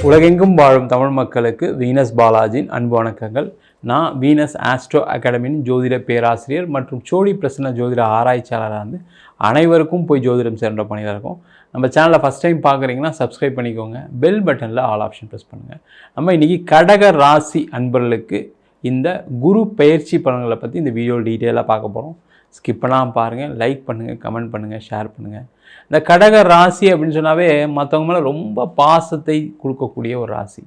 உலகெங்கும் வாழும் தமிழ் மக்களுக்கு வீனஸ் பாலாஜியின் அன்பு வணக்கங்கள். நான் வீனஸ் ஆஸ்ட்ரோ அகாடமியின் ஜோதிட பேராசிரியர் மற்றும் சோழி பிரசன்ன ஜோதிட ஆராய்ச்சியாளராக இருந்து அனைவருக்கும் போய் ஜோதிடம் சேர்ந்த பணியில் இருக்கும். நம்ம சேனலை ஃபஸ்ட் டைம் பார்க்குறீங்கன்னா சப்ஸ்கிரைப் பண்ணிக்கோங்க, பெல் பட்டனில் ஆல் ஆப்ஷன் ப்ரெஸ் பண்ணுங்கள். நம்ம இன்றைக்கி கடக ராசி அன்பர்களுக்கு இந்த குரு பயிற்சி பலன்களை பற்றி இந்த வீடியோ டீட்டெயிலாக பார்க்க போகிறோம். ஸ்கிப் பண்ணாமல் பாருங்கள், லைக் பண்ணுங்கள், கமெண்ட் பண்ணுங்கள், ஷேர் பண்ணுங்கள். இந்த கடக ராசி அப்படின்னு சொன்னாவே மற்றவங்க மேலே ரொம்ப பாசத்தை கொடுக்கக்கூடிய ஒரு ராசி.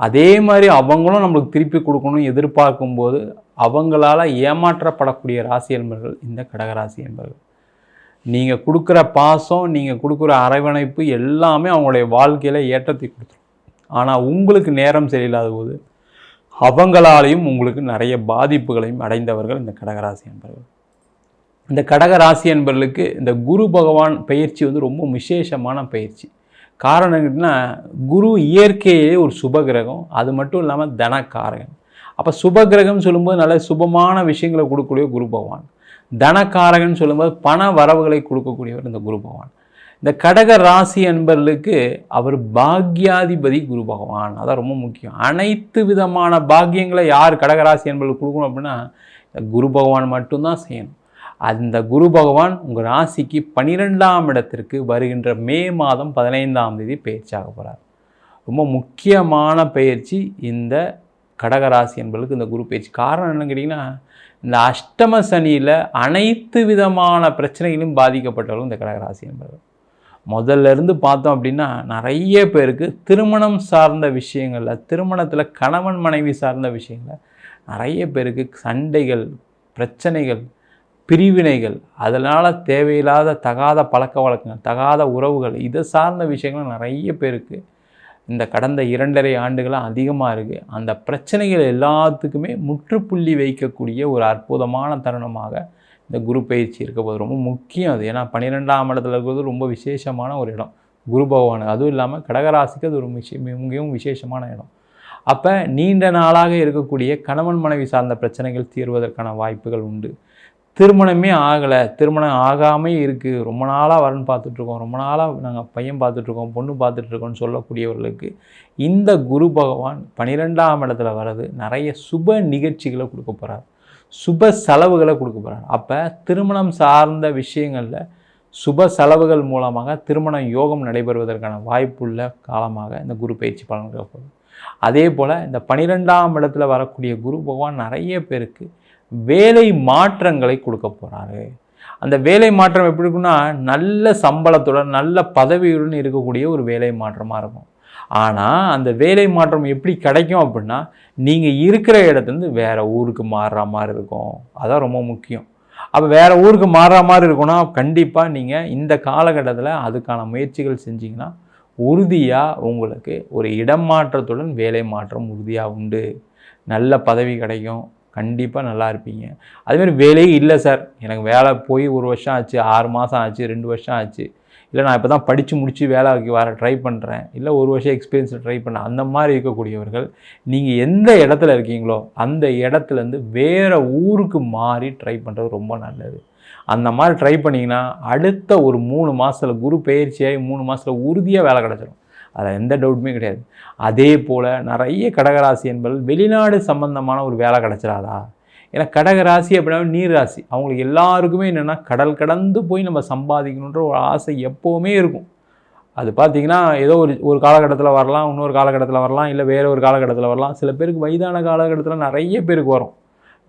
அதே மாதிரி அவங்களும் நம்மளுக்கு திருப்பி கொடுக்கணும் எதிர்பார்க்கும்போது அவங்களால் ஏமாற்றப்படக்கூடிய ராசி என்பர்கள் இந்த கடகராசி என்பர்கள். நீங்கள் கொடுக்குற பாசம், நீங்கள் கொடுக்குற அரவணைப்பு எல்லாமே அவங்களுடைய வாழ்க்கையில் ஏற்றத்தை கொடுத்துரும். ஆனால் உங்களுக்கு நேரம் சரியில்லாத போது அவங்களாலையும் உங்களுக்கு நிறைய பாதிப்புகளையும் அடைந்தவர்கள் இந்த கடகராசி என்பர்கள். இந்த கடகராசி என்பர்களுக்கு இந்த குரு பகவான் பயிற்சி ரொம்ப விசேஷமான பயிற்சி. காரணம் என்னன்னா, குரு இயற்கையிலே ஒரு சுபகிரகம், அது மட்டும் இல்லாமல் தனக்காரகன். அப்போ சுபகிரகம் சொல்லும்போது நல்ல சுபமான விஷயங்களை கொடுக்கக்கூடிய குரு பகவான், தனக்காரகன் சொல்லும்போது பண வரவுகளை கொடுக்கக்கூடியவர் இந்த குரு பகவான். இந்த கடக ராசி என்பர்களுக்கு அவர் பாக்யாதிபதி குரு பகவான். அதான் ரொம்ப முக்கியம். அனைத்து விதமான பாக்கியங்களை யார் கடகராசி என்பர்களுக்கு கொடுக்கணும் அப்படின்னா குரு பகவான் மட்டும்தான் செய்யணும். அந்த குரு பகவான் உங்கள் ராசிக்கு 12ஆம் இடத்திற்கு வருகின்ற மே மாதம் 15ஆம் தேதி பயிற்சியாக போகிறார். ரொம்ப முக்கியமான பயிற்சி இந்த கடகராசி என்பதுக்கு இந்த குரு பயிற்சி. காரணம் என்னன்னு கேட்டிங்கன்னா, இந்த அஷ்டம சனியில் அனைத்து விதமான பிரச்சனைகளும் பாதிக்கப்பட்டவர்கள் இந்த கடகராசி என்பது. முதல்ல இருந்து பார்த்தோம் அப்படின்னா நிறைய பேருக்கு திருமணம் சார்ந்த விஷயங்களில், திருமணத்தில் கணவன் மனைவி சார்ந்த விஷயங்களில் நிறைய பேருக்கு சண்டைகள், பிரச்சனைகள், பிரிவினைகள், அதனால் தேவையில்லாத தகாத பழக்க வழக்கங்கள், தகாத உறவுகள், இதை சார்ந்த விஷயங்கள் நிறைய பேருக்கு இந்த கடந்த 2.5 ஆண்டுகளாக அதிகமாக இருக்குது. அந்த பிரச்சனைகள் எல்லாத்துக்குமே முற்றுப்புள்ளி வைக்கக்கூடிய ஒரு அற்புதமான தருணமாக இந்த குரு பயிற்சி இருக்க போது. ரொம்ப முக்கியம் அது. ஏன்னா 12ஆம் இடத்துல இருக்கிறது ரொம்ப விசேஷமான ஒரு இடம் குரு பகவான். அதுவும் இல்லாமல் கடகராசிக்கு அது ஒரு மிகவும் விசேஷமான இடம். அப்போ நீண்ட நாளாக இருக்கக்கூடிய கணவன் மனைவி சார்ந்த பிரச்சனைகள் தீர்வதற்கான வாய்ப்புகள் உண்டு. திருமணமே ஆகலை, திருமணம் ஆகாமே இருக்குது, ரொம்ப நாளாக வரன்னு பார்த்துட்ருக்கோம், ரொம்ப நாளாக நாங்கள் பையன் பார்த்துட்ருக்கோம், பொண்ணு பார்த்துட்ருக்கோன்னு சொல்லக்கூடியவர்களுக்கு இந்த குரு பகவான் 12ஆம் இடத்துல வர்றது நிறைய சுப நிகழ்ச்சிகளை கொடுக்க போகிறார், சுப செலவுகளை கொடுக்க போகிறார். அப்போ திருமணம் சார்ந்த விஷயங்களில் சுப செலவுகள் மூலமாக திருமண யோகம் நடைபெறுவதற்கான வாய்ப்புள்ள காலமாக இந்த குரு பயிற்சி பலன்கள் போகுது. அதே போல் இந்த 12ஆம் இடத்துல வரக்கூடிய குரு பகவான் நிறைய பேருக்கு வேலை மாற்றங்களை கொடுக்க போகிறாரு. அந்த வேலை மாற்றம் எப்படி இருக்குன்னா, நல்ல சம்பளத்துடன் நல்ல பதவியுடன் இருக்கக்கூடிய ஒரு வேலை மாற்றமாக இருக்கும். ஆனால் அந்த வேலை மாற்றம் எப்படி கிடைக்கும் அப்படின்னா, நீங்கள் இருக்கிற இடத்துலேருந்து வேறு ஊருக்கு மாறுற மாதிரி இருக்கும். அதான் ரொம்ப முக்கியம். அப்போ வேறு ஊருக்கு மாறுற மாதிரி இருக்குன்னா கண்டிப்பாக நீங்கள் இந்த காலகட்டத்தில் அதுக்கான முயற்சிகள் செஞ்சிங்கன்னா உறுதியாக உங்களுக்கு ஒரு இடம் மாற்றத்துடன் வேலை மாற்றம் உறுதியாக உண்டு. நல்ல பதவி கிடைக்கும், கண்டிப்பாக நல்லா இருப்பீங்க. அதுமாதிரி வேலையே இல்லை சார், எனக்கு வேலை போய் 1 வருஷம் ஆச்சு, 6 மாதம் ஆச்சு, 2 வருஷம் ஆச்சு, இல்லை நான் இப்போ தான் படித்து முடித்து வேலைக்கு வர ட்ரை பண்ணுறேன், இல்லை 1 வருஷம் எக்ஸ்பீரியன்ஸில் ட்ரை பண்ணேன், அந்த மாதிரி இருக்கக்கூடியவர்கள் நீங்கள் எந்த இடத்துல இருக்கீங்களோ அந்த இடத்துலேருந்து வேறு ஊருக்கு மாறி ட்ரை பண்ணுறது ரொம்ப நல்லது. அந்த மாதிரி ட்ரை பண்ணிங்கன்னா அடுத்த ஒரு 3 மாதத்தில் குரு பயிற்சியாகி 3 மாதத்தில் உறுதியாக வேலை கிடச்சிடும். அதில் எந்த டவுட்டுமே கிடையாது. அதே போல் நிறைய கடகராசி என்பது வெளிநாடு சம்பந்தமான ஒரு வேலை கிடச்சிடாதா? ஏன்னா கடகராசி அப்படின்னா நீர் ராசி. அவங்களுக்கு எல்லாருக்குமே என்னென்னா கடல் கடந்து போய் நம்ம சம்பாதிக்கணுன்ற ஒரு ஆசை எப்போவுமே இருக்கும். அது பார்த்திங்கன்னா ஏதோ ஒரு காலகட்டத்தில் வரலாம், இன்னொரு காலகட்டத்தில் வரலாம், இல்லை வேறு ஒரு காலகட்டத்தில் வரலாம். சில பேருக்கு வயதான காலகட்டத்தில் நிறைய பேருக்கு வரும்.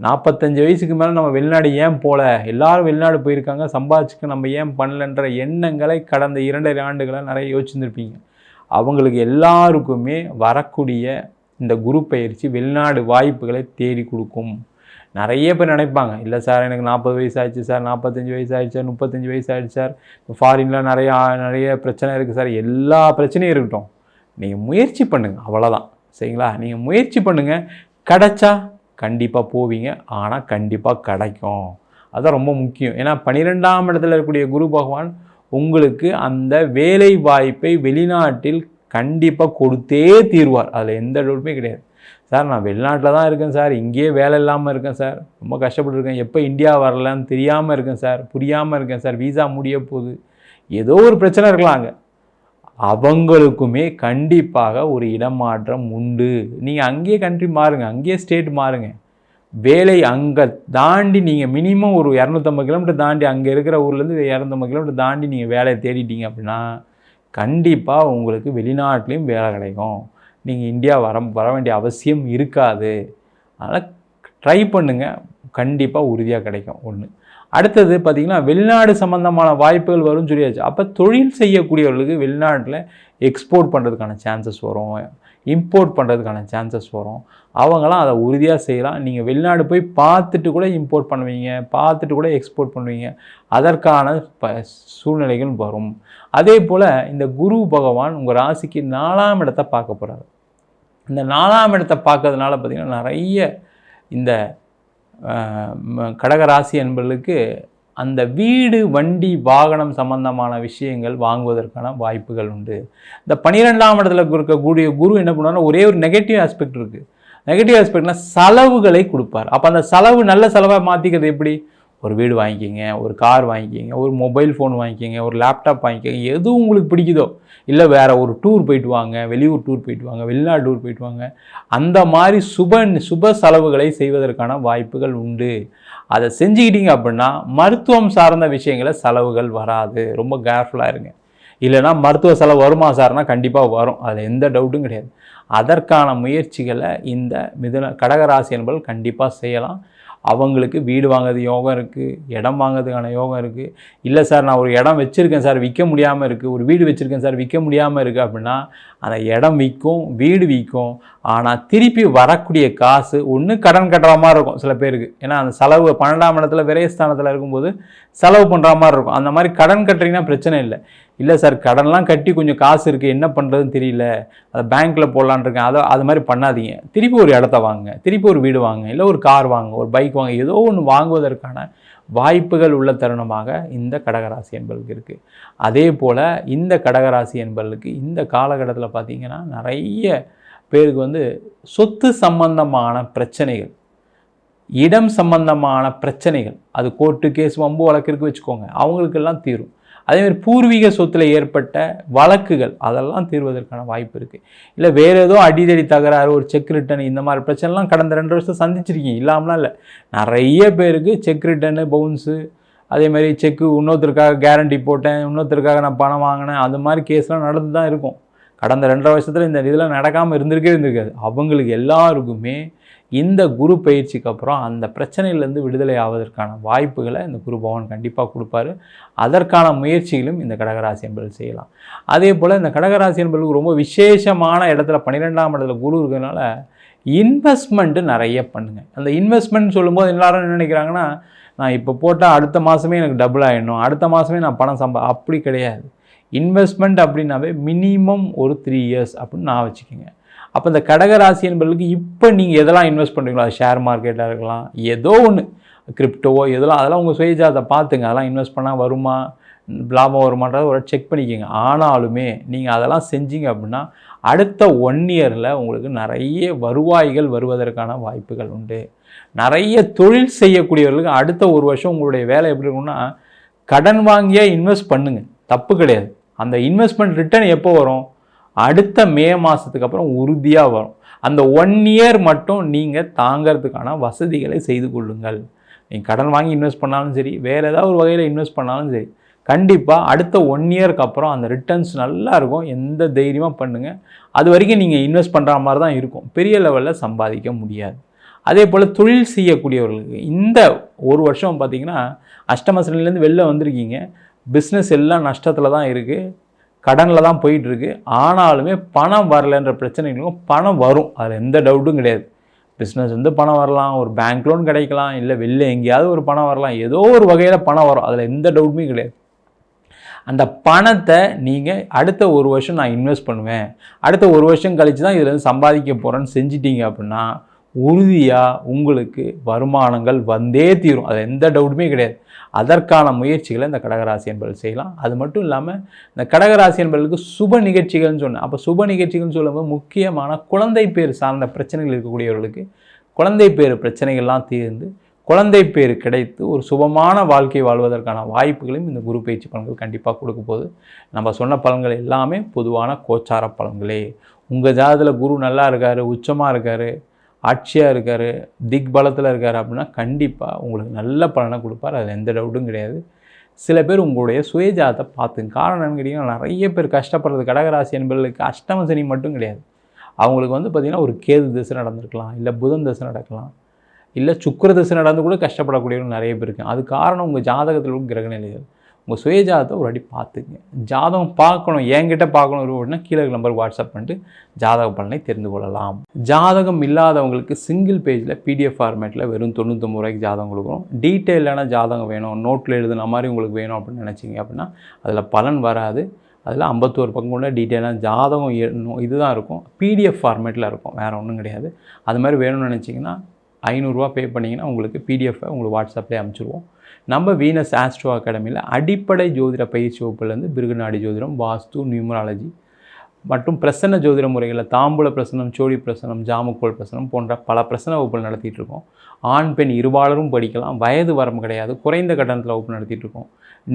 45 வயசுக்கு மேலே நம்ம வெளிநாடு ஏன் போகல, எல்லோரும் வெளிநாடு போயிருக்காங்க, சம்பாதிச்சுக்க நம்ம ஏன் பண்ணலன்ற எண்ணங்களை கடந்த 2.5 ஆண்டுகளை நிறைய யோசிச்சுருப்பீங்க. அவங்களுக்கு எல்லாருக்குமே வரக்கூடிய இந்த குரு பயிற்சி வெளிநாடு வாய்ப்புகளை தேடி கொடுக்கும். நிறைய பேர் நினைப்பாங்க, இல்லை சார் எனக்கு 40 வயசு ஆயிடுச்சு சார், 45 வயசு ஆயிடுச்சு சார், 35 வயசு ஆயிடுச்சு சார், ஃபாரினில் நிறைய பிரச்சனை இருக்குது சார். எல்லா பிரச்சனையும் இருக்கட்டும், நீங்கள் முயற்சி பண்ணுங்கள், அவ்வளோதான். சரிங்களா? நீங்கள் முயற்சி பண்ணுங்கள், கிடைச்சா கண்டிப்பாக போவீங்க, ஆனால் கண்டிப்பாக கிடைக்கும். அதுதான் ரொம்ப முக்கியம். ஏன்னா 12ஆம் இடத்துல இருக்கக்கூடிய குரு பகவான் உங்களுக்கு அந்த வேலை வாய்ப்பை வெளிநாட்டில் கண்டிப்பாக கொடுத்தே தீர்வார். அதில் எந்த டவுட்டுமே கிடையாது. சார் நான் வெளிநாட்டில் தான் இருக்கேன் சார், இங்கேயே வேலை இல்லாமல் இருக்கேன் சார், ரொம்ப கஷ்டப்பட்டுருக்கேன், எப்போ இந்தியா வரலான்னு தெரியாமல் இருக்கேன் சார், புரியாமல் இருக்கேன் சார், வீசா முடிய போகுது, ஏதோ ஒரு பிரச்சனை இருக்கலாம் அங்கே. அவங்களுக்குமே கண்டிப்பாக ஒரு இடமாற்றம் உண்டு. நீங்கள் அங்கேயே கண்ட்ரி மாறுங்க, அங்கேயே ஸ்டேட் மாறுங்க. வேலை அங்கே தாண்டி நீங்கள் மினிமம் ஒரு 250 கிலோமீட்டர் தாண்டி அங்கே இருக்கிற ஊர்லேருந்து 250 கிலோமீட்டர் தாண்டி நீங்கள் வேலையை தேடிட்டீங்க அப்படின்னா கண்டிப்பாக உங்களுக்கு வெளிநாட்டிலையும் வேலை கிடைக்கும். நீங்கள் இந்தியா வர வேண்டிய அவசியம் இருக்காது. அதனால் ட்ரை பண்ணுங்கள், கண்டிப்பாக உறுதியாக கிடைக்கும். ஒன்று. அடுத்தது பார்த்திங்கன்னா வெளிநாடு சம்மந்தமான வாய்ப்புகள் வரும்னு சொல்லியாச்சு. அப்போ தொழில் செய்யக்கூடியவர்களுக்கு வெளிநாட்டில் எக்ஸ்போர்ட் பண்ணுறதுக்கான சான்சஸ் வரும், இம்போர்ட் பண்ணுறதுக்கான சான்சஸ் வரும். அவங்களாம் அதை உறுதியாக செய்யலாம். நீங்கள் வெளிநாடு போய் பார்த்துட்டு கூட இம்போர்ட் பண்ணுவீங்க, பார்த்துட்டு கூட எக்ஸ்போர்ட் பண்ணுவீங்க. அதற்கான சூழ்நிலைகள் வரும். அதே போல் இந்த குரு பகவான் உங்கள் ராசிக்கு 4ஆம் இடத்தை பார்க்க போகிறார். இந்த 4ஆம் இடத்தை பார்க்கறதுனால பார்த்திங்கன்னா நிறைய இந்த கடகராசி என்பவர்களுக்கு அந்த வீடு, வண்டி, வாகனம் சம்பந்தமான விஷயங்கள் வாங்குவதற்கான வாய்ப்புகள் உண்டு. இந்த 12ஆம் இடத்துல இருக்கக்கூடிய குரு என்ன பண்ணுவார்னா ஒரே ஒரு நெகட்டிவ் ஆஸ்பெக்ட் இருக்குது. நெகட்டிவ் ஆஸ்பெக்ட்னால் செலவுகளை கொடுப்பார். அப்போ அந்த செலவு நல்ல செலவாக மாற்றிக்கிறது எப்படி? ஒரு வீடு வாங்கிக்கிங்க, ஒரு கார் வாங்கிக்கிங்க, ஒரு மொபைல் ஃபோன் வாங்கிக்கிங்க, ஒரு லேப்டாப் வாங்கிக்கிங்க, எது உங்களுக்கு பிடிக்குதோ, இல்லை வேறு ஒரு டூர் போயிட்டு வாங்க, வெளியூர் டூர் போயிட்டு வாங்க, வெளிநாடு டூர் போயிட்டு வாங்க. அந்த மாதிரி சுப செலவுகளை செய்வதற்கான வாய்ப்புகள் உண்டு. அதை செஞ்சுக்கிட்டீங்க அப்படின்னா மருத்துவம் சார்ந்த விஷயங்கள செலவுகள் வராது. ரொம்ப கேர்ஃபுல்லாக இருங்க. இல்லைனா மருத்துவ செலவு வருமா சார்னா கண்டிப்பாக வரும், அதில் எந்த டவுட்டும் கிடையாது. அதற்கான முயற்சிகளை இந்த கடகராசி என்பவர்கள் கண்டிப்பாக செய்யலாம். அவங்களுக்கு வீடு வாங்குறது யோகம் இருக்குது, இடம் வாங்குறதுக்கான யோகம் இருக்குது. இல்லை சார் நான் ஒரு இடம் வச்சுருக்கேன் சார், விற்க முடியாமல் இருக்குது, ஒரு வீடு வச்சுருக்கேன் சார், விற்க முடியாமல் இருக்குது அப்படின்னா அந்த இடம் விற்கும், வீடு விற்கும். ஆனால் திருப்பி வரக்கூடிய காசு ஒன்று கடன் கட்டுற மாதிரி இருக்கும் சில பேருக்கு. ஏன்னா அந்த செலவு 12ஆம் இடத்துல விரயஸ்தானத்தில் இருக்கும்போது செலவு பண்ணுற மாதிரி இருக்கும். அந்த மாதிரி கடன் கட்டுறீங்கன்னா பிரச்சனை இல்லை. இல்லை சார் கடன்லாம் கட்டி கொஞ்சம் காசு இருக்குது, என்ன பண்ணுறதுன்னு தெரியல, அதை பேங்க்கில் போடலான் இருக்கேன், அது மாதிரி பண்ணாதீங்க. திருப்பி ஒரு இடத்த வாங்க, திருப்பி ஒரு வீடு வாங்க, இல்லை ஒரு கார் வாங்க, ஒரு பைக் வாங்க, ஏதோ ஒன்று வாங்குவதற்கான வாய்ப்புகள் உள்ள தருணமாக இந்த கடகராசி என்பவர்களுக்கு இருக்குது. அதே போல் இந்த கடகராசி என்பவர்களுக்கு இந்த காலகட்டத்தில் பார்த்திங்கன்னா நிறைய பேருக்கு சொத்து சம்பந்தமான பிரச்சனைகள், இடம் சம்பந்தமான பிரச்சனைகள், அது கோர்ட்டு கேஸ் வம்பு வழக்கிற்கு வச்சுக்கோங்க, அவங்களுக்கெல்லாம் தீரும். அதேமாதிரி பூர்வீக சொத்தில் ஏற்பட்ட வழக்குகள் அதெல்லாம் தீர்வதற்கான வாய்ப்பு இருக்குது. இல்லை வேறு ஏதோ அடிதடி தகராறு, ஒரு செக் ரிட்டன், இந்த மாதிரி பிரச்சனைலாம் கடந்த 2 வருஷம் சந்திச்சிருக்கீங்க, இல்லாமலாம் இல்லை. நிறைய பேருக்கு செக் ரிட்டனு, பவுன்ஸு, அதேமாதிரி செக்கு இன்னொருத்தருக்காக கேரண்டி போட்டேன், இன்னொருத்தருக்காக நான் பணம் வாங்கினேன், அந்த மாதிரி கேஸ்லாம் நடந்து தான் இருக்கும். கடந்த 2.5 வருஷத்தில் இந்த இதெல்லாம் நடக்காமல் இருந்திருக்காது. அவங்களுக்கு எல்லாருக்குமே இந்த குரு பயிற்சிக்கு அப்புறம் அந்த பிரச்சனையிலேருந்து விடுதலை ஆவதற்கான வாய்ப்புகளை இந்த குரு பகவான் கண்டிப்பாக கொடுப்பாரு. அதற்கான முயற்சிகளும் இந்த கடகராசி என்பவர்கள் செய்யலாம். அதே போல் இந்த கடகராசி என்பவர்களுக்கு ரொம்ப விசேஷமான இடத்துல 12ஆம் இடத்துல குரு இருக்கிறதுனால இன்வெஸ்ட்மெண்ட்டு நிறைய பண்ணுங்கள். அந்த இன்வெஸ்ட்மெண்ட் சொல்லும்போது எல்லாரும் என்ன நினைக்கிறாங்கன்னா, நான் இப்போ போட்டால் அடுத்த மாதமே எனக்கு டபுள் ஆகிடணும், அடுத்த மாதமே நான் பணம் அப்படி கிடையாது. இன்வெஸ்ட்மெண்ட் அப்படின்னாவே மினிமம் ஒரு 3 இயர்ஸ் அப்படின்னு நான் வச்சுக்கோங்க. அப்போ இந்த கடகராசி என்பவர்களுக்கு இப்போ நீங்கள் எதெல்லாம் இன்வெஸ்ட் பண்ணுறீங்களோ, அது ஷேர் மார்க்கெட்டாக இருக்கலாம், ஏதோ ஒன்று கிரிப்டோவோ அதெல்லாம் உங்கள் சுயஜாதத்தை பார்த்துங்க. அதெல்லாம் இன்வெஸ்ட் பண்ணால் வருமா, லாபம் வருமானதை ஒரு செக் பண்ணிக்கோங்க. ஆனாலுமே நீங்கள் அதெல்லாம் செஞ்சீங்க அப்படின்னா அடுத்த 1 இயரில் உங்களுக்கு நிறைய வருவாய்கள் வருவதற்கான வாய்ப்புகள் உண்டு. நிறைய தொழில் செய்யக்கூடியவர்களுக்கு அடுத்த 1 வருஷம் உங்களுடைய வேலை எப்படி இருக்குன்னா, கடன் வாங்கியே இன்வெஸ்ட் பண்ணுங்கள், தப்பு கிடையாது. அந்த இன்வெஸ்ட்மெண்ட் ரிட்டர்ன் எப்போ வரும்? அடுத்த மே மாதத்துக்கு அப்புறம் உறுதியாக வரும். அந்த 1 இயர் மட்டும் நீங்கள் தாங்கிறதுக்கான வசதிகளை செய்து கொள்ளுங்கள். நீங்கள் கடன் வாங்கி இன்வெஸ்ட் பண்ணாலும் சரி, வேறு ஏதாவது ஒரு வகையில் இன்வெஸ்ட் பண்ணாலும் சரி, கண்டிப்பாக அடுத்த 1 இயருக்கு அப்புறம் அந்த ரிட்டர்ன்ஸ் நல்லா இருக்கும். எந்த தைரியமாக பண்ணுங்கள். அது வரைக்கும் நீங்கள் இன்வெஸ்ட் பண்ணுற மாதிரி தான் இருக்கும், பெரிய லெவலில் சம்பாதிக்க முடியாது. அதே போல் தொழில் செய்யக்கூடியவர்களுக்கு இந்த 1 வருஷம் பார்த்திங்கன்னா அஷ்டமசனிலேருந்து வெளில வந்திருக்கீங்க. பிஸ்னஸ் எல்லாம் நஷ்டத்தில் தான் இருக்குது, கடனில் தான் போயிட்டுருக்கு. ஆனாலுமே பணம் வரலைன்ற பிரச்சனைகளுக்கும் பணம் வரும், அதில் எந்த டவுட்டும் கிடையாது. பிஸ்னஸ் பணம் வரலாம், ஒரு பேங்க் லோன் கிடைக்கலாம், இல்லை வெளில எங்கேயாவது ஒரு பணம் வரலாம், ஏதோ ஒரு வகையில் பணம் வரும், அதில் எந்த டவுட்டுமே கிடையாது. அந்த பணத்தை நீங்கள் அடுத்த 1 வருஷம் நான் இன்வெஸ்ட் பண்ணுவேன், அடுத்த 1 வருஷம் கழித்து தான் இதில் சம்பாதிக்க போகிறேன்னு செஞ்சிட்டிங்க அப்படின்னா உறுதியாக உங்களுக்கு வருமானங்கள் வந்தே தீரும், அதில் எந்த டவுட்டுமே கிடையாது. அதற்கான முயற்சிகளை இந்த கடகராசி என்பவர்கள் செய்யலாம். அது மட்டும் இல்லாமல் இந்த கடகராசி என்பவர்களுக்கு சுப நிகழ்ச்சிகள்னு சொன்னேன். அப்போ சுப நிகழ்ச்சிகள்னு சொல்லும்போது முக்கியமான குழந்தை பேர் சார்ந்த பிரச்சனைகள் இருக்கக்கூடியவர்களுக்கு குழந்தை பேர் பிரச்சனைகள்லாம் தீர்ந்து குழந்தை பேர் கிடைத்து ஒரு சுபமான வாழ்க்கை வாழ்வதற்கான வாய்ப்புகளையும் இந்த குரு பயிற்சி பலன்கள் கண்டிப்பாக கொடுக்க போகுது. நம்ம சொன்ன பலன்கள் எல்லாமே பொதுவான கோச்சார பலன்களே. உங்கள் ஜாதகத்தில் குரு நல்லா இருக்கார், உச்சமாக இருக்கார், ஆட்சியாக இருக்கார், திக் பலத்தில் இருக்கார் அப்படின்னா கண்டிப்பாக உங்களுக்கு நல்ல பலனை கொடுப்பார். அதில் எந்த டவுட்டும் கிடையாது. சில பேர் உங்களுடைய சுயஜாதத்தை பார்த்துங்க. காரணம் என்னன்னு கேட்டிங்கன்னா, நிறைய பேர் கஷ்டப்படுறது கடகராசி என்பவர்களுக்கு அஷ்டம சனி மட்டும் கிடையாது. அவங்களுக்கு பார்த்திங்கன்னா ஒரு கேது திசை நடந்திருக்கலாம், இல்லை புதன் திசை நடக்கலாம், இல்லை சுக்கிர திசை நடந்து கூட கஷ்டப்படக்கூடியவங்க நிறைய பேர் இருக்காங்க. அது காரணம் உங்கள் ஜாதகத்தில் உள்ள கிரகநிலைகள். உங்கள் சுயஜாதத்தை ஒரு அடி பார்த்துங்க. ஜாதகம் பார்க்கணும், என்கிட்ட பார்க்கணும் அப்படின்னா கீழே நம்பருக்கு வாட்ஸ்அப் பண்ணிட்டு ஜாதக பலனை தெரிந்து கொள்ளலாம். ஜாதகம் இல்லாதவங்களுக்கு சிங்கிள் பேஜில் பிடிஎஃப் ஃபார்மேட்டில் வெறும் 99 ரூபாய்க்கு ஜாதகம் கொடுக்குறோம். டீட்டெயிலான ஜாதகம் வேணும், நோட்டில் எழுதுன மாதிரி உங்களுக்கு வேணும் அப்படின்னு நினச்சிங்க அப்படின்னா அதில் பலன் வராது. அதில் 51 பக்கம் கொண்ட டீட்டெயிலான ஜாதகம் இதுதான் இருக்கும். பிடிஎஃப் ஃபார்மேட்டில் இருக்கும், வேறு ஒன்றும் கிடையாது. அது மாதிரி வேணும்னு நினச்சிங்கன்னா 500 ரூபா பே பண்ணிங்கன்னா உங்களுக்கு பிடிஎஃப்பை உங்களுக்கு வாட்ஸ்அப்லேயே அனுப்பிச்சிடுவோம். நம்ம வீனஸ் ஆஸ்ட்ரோ அகாடமியில் அடிப்படை ஜோதிட பயிற்சி வகுப்புலேருந்து பிருகுநாடி ஜோதிடம், வாஸ்து, நியூமராலஜி மற்றும் பிரசன்ன ஜோதிட முறைகளில் தாம்பூல பிரசனம், சோழி பிரசனம், ஜாமக்கோல் பிரசனம் போன்ற பல பிரசன வகுப்புகள் நடத்திட்டு இருக்கோம். ஆண் பெண் இருபாலரும் படிக்கலாம், வயது வரம்பு கிடையாது, குறைந்த கட்டணத்தில் வகுப்பு நடத்திட்டு இருக்கோம்.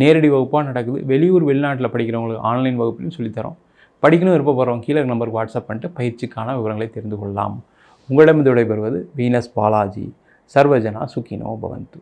நேரடி வகுப்பாக நடக்குது. வெளியூர் வெளிநாட்டில் படிக்கிறவங்களுக்கு ஆன்லைன் வகுப்புலையும் சொல்லித்தரோம். படிக்கணும் விருப்பப்படுறவங்க கீழே நம்பருக்கு வாட்ஸ்அப் பண்ணிட்டு பயிற்சிக்கான விவரங்களை தெரிந்து கொள்ளலாம். உங்களிடம் விடைபெறுவது வீனஸ் பாலாஜி. சர்வஜனா சுகினோ பவந்து.